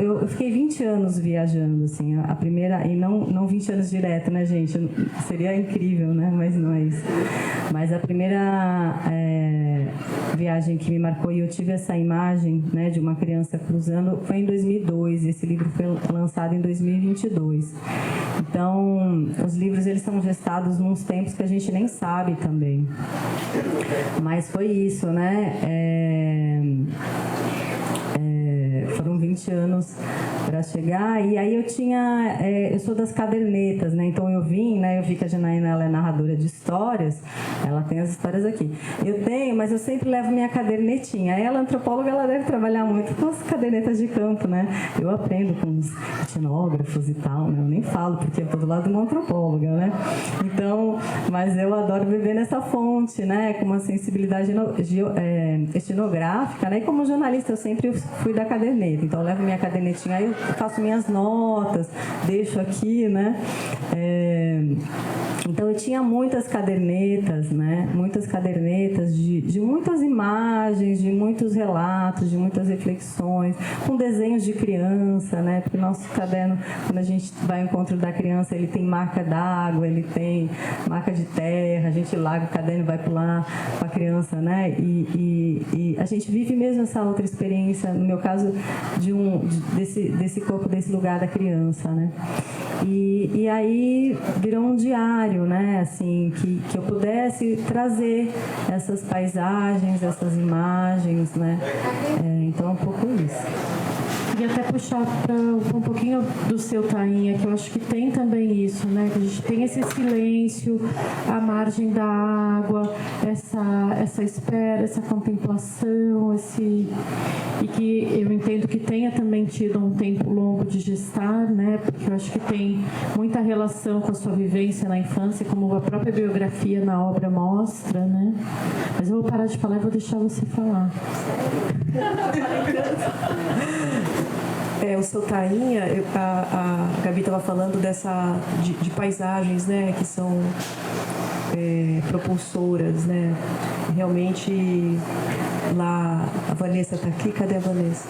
eu fiquei 20 anos viajando, assim, a primeira, e não 20 anos direto, né, gente? Seria incrível, né? Mas não é isso. Mas a primeira viagem que me marcou, e eu tive essa imagem, né, de uma criança cruzando, foi em 2002, esse livro foi lançado em 2022. Então, os livros, eles são gestados nos tempos que a gente nem sabe também. Mas foi isso, né? Foram 20 anos para chegar, e aí eu sou das cadernetas, né? Então eu vi que a Janaína, ela é narradora de histórias, ela tem as histórias aqui. Eu tenho, mas eu sempre levo minha cadernetinha. Ela, antropóloga, ela deve trabalhar muito com as cadernetas de campo, né? Eu aprendo com os etnógrafos e tal, né? Eu nem falo, porque eu tô do lado de uma antropóloga, né? Então, mas eu adoro beber nessa fonte, né? Com uma sensibilidade etnográfica, né? E como jornalista, eu sempre fui da caderneta. caderneta. Então, eu levo minha cadernetinha, aí eu faço minhas notas, deixo aqui, né? Então, eu tinha muitas cadernetas, né? Muitas cadernetas de muitas imagens, de muitos relatos, de muitas reflexões, com desenhos de criança, né? Porque o nosso caderno, quando a gente vai ao encontro da criança, ele tem marca d'água, ele tem marca de terra, a gente larga o caderno e vai pular com a criança, né? E a gente vive mesmo essa outra experiência, no meu caso, desse corpo, desse lugar da criança, né? E aí virou um diário, né? Assim, que eu pudesse trazer essas paisagens, essas imagens, né? Então é um pouco isso. E até puxar para um pouquinho do seu, Tainha, que eu acho que tem também isso, né? Que a gente tem esse silêncio, a margem da água, essa espera, essa contemplação, e que eu entendo que tenha também tido um tempo longo de gestar, né? Porque eu acho que tem muita relação com a sua vivência na infância, como a própria biografia na obra mostra, né? Mas eu vou parar de falar e vou deixar você falar. O seu Tainha, a Gabi estava falando de paisagens, né, que são propulsoras, né? Realmente, lá, a Vanessa está aqui, cadê a Vanessa?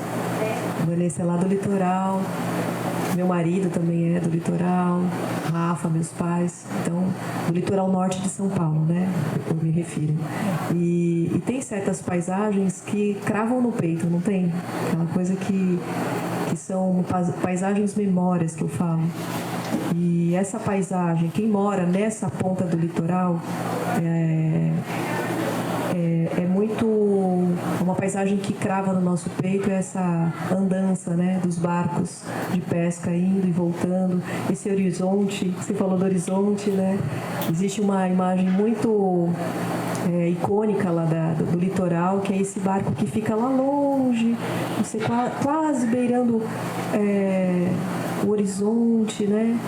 A Vanessa é lá do litoral, meu marido também é do litoral, Rafa, meus pais, então, do litoral norte de São Paulo, né, eu me refiro. E tem certas paisagens que cravam no peito, não tem? Aquela coisa que são paisagens memórias que eu falo. E essa paisagem, quem mora nessa ponta do litoral, é muito uma paisagem que crava no nosso peito, essa andança, né, dos barcos de pesca indo e voltando, esse horizonte, você falou do horizonte, né? Existe uma imagem muito icônica lá do litoral, que é esse barco que fica lá longe, você quase beirando o horizonte, né?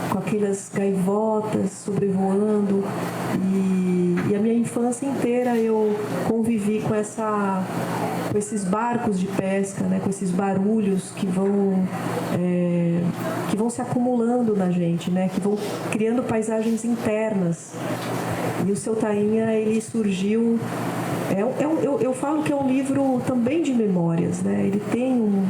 Com aquelas gaivotas sobrevoando. E a minha infância inteira eu convivi com esses barcos de pesca, né? Com esses barulhos que vão se acumulando na gente, né? Que vão criando paisagens internas. E o seu Tainha, ele surgiu... Eu falo que é um livro também de memórias, né? Ele tem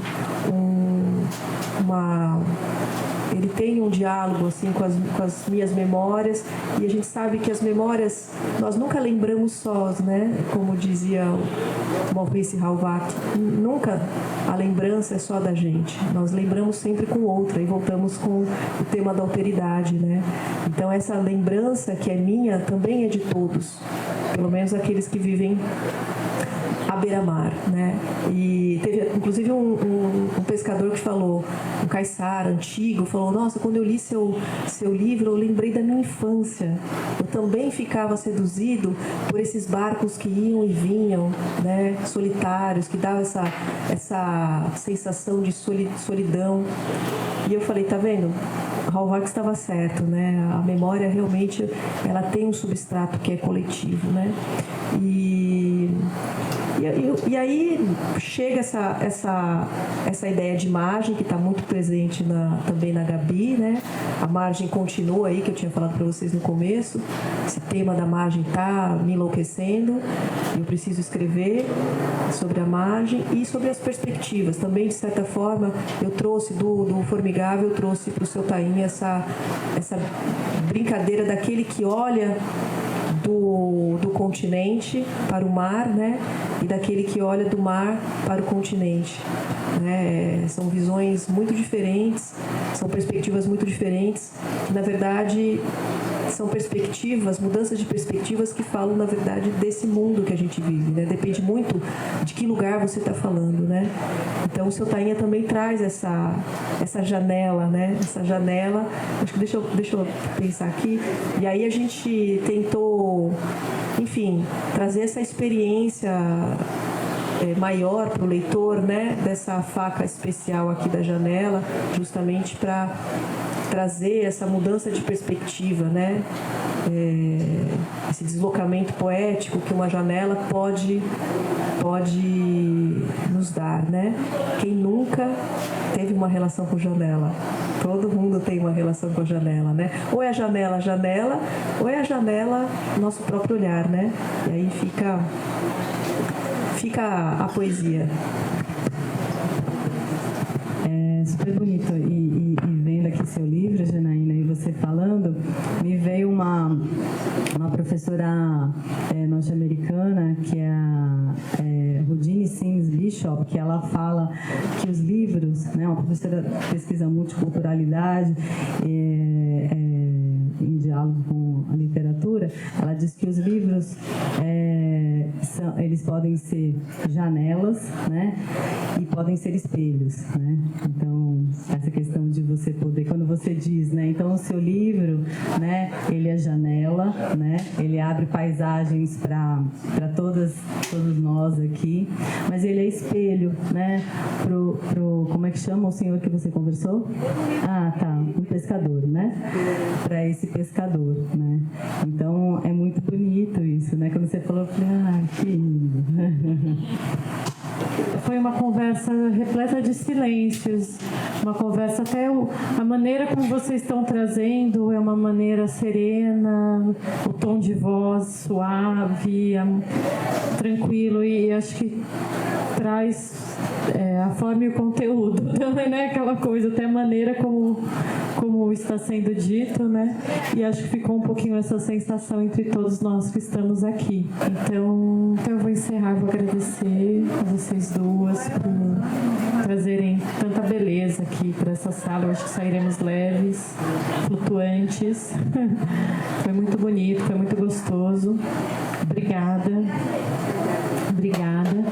ele tem um diálogo assim com as minhas memórias, e a gente sabe que as memórias nós nunca lembramos sós, né? Como dizia o Maurice Halbach, nunca a lembrança é só da gente, nós lembramos sempre com outra, e voltamos com o tema da alteridade, né? Então essa lembrança que é minha também é de todos, pelo menos aqueles que vivem à beira-mar, né? E teve inclusive um pescador que falou, um caiçara antigo, falou: nossa, quando eu li seu livro, eu lembrei da minha infância. Eu também ficava seduzido por esses barcos que iam e vinham, né? Solitários, que davam essa sensação de solidão. E eu falei, tá vendo? Halbach estava certo, né? A memória realmente ela tem um substrato que é coletivo, né? E aí chega essa ideia de imagem que está muito presente também na Gabi, né? A margem continua aí, que eu tinha falado para vocês no começo. Esse tema da margem está me enlouquecendo. Eu preciso escrever sobre a margem e sobre as perspectivas. Também, de certa forma, eu trouxe do Formigável, eu trouxe para o seu Tainha essa brincadeira daquele que olha do continente para o mar, né? E daquele que olha do mar para o continente, né? São visões muito diferentes, são perspectivas muito diferentes, que na verdade são perspectivas, mudanças de perspectivas que falam, na verdade, desse mundo que a gente vive, né? Depende muito de que lugar você está falando, né? Então, o seu Tainha também traz essa janela, né? Essa janela, acho que deixa eu pensar aqui, e aí a gente tentou, enfim, trazer essa experiência maior para o leitor, né? Dessa faca especial aqui da janela, justamente para trazer essa mudança de perspectiva, né? esse deslocamento poético que uma janela pode nos dar, né? Quem nunca teve uma relação com janela? Todo mundo tem uma relação com a janela, né? Ou é a janela, ou é a janela nosso próprio olhar, né? E aí fica a poesia. É super bonito. E vendo aqui seu livro, Janaína, e você falando, me veio uma professora norte-americana, que é a Rudine Sims Bishop, que ela fala que os livros, né, uma professora que pesquisa multiculturalidade em diálogo com a literatura, ela diz que os livros eles podem ser janelas, né, e podem ser espelhos, né? Então, essa questão de você poder, quando você diz, né, então o seu livro, né, ele é janela, né, ele abre paisagens para todos nós aqui, mas ele é espelho, né, como é que chama o senhor que você conversou? Ah, tá, um pescador, né, para esse pescador, né? Então, é muito bonito isso, né? Quando você falou, eu falei, que lindo. Foi uma conversa repleta de silêncios, uma conversa até a maneira como vocês estão trazendo é uma maneira serena, o tom de voz suave, tranquilo, e acho que traz a forma e o conteúdo também, né? Aquela coisa, até a maneira como está sendo dito, né? E acho que ficou um pouquinho essa sensação entre todos nós que estamos aqui. Então eu vou encerrar, vou agradecer a vocês duas por trazerem tanta beleza aqui para essa sala. Eu acho que sairemos leves, flutuantes. Foi muito bonito, foi muito gostoso. Obrigada. Obrigada.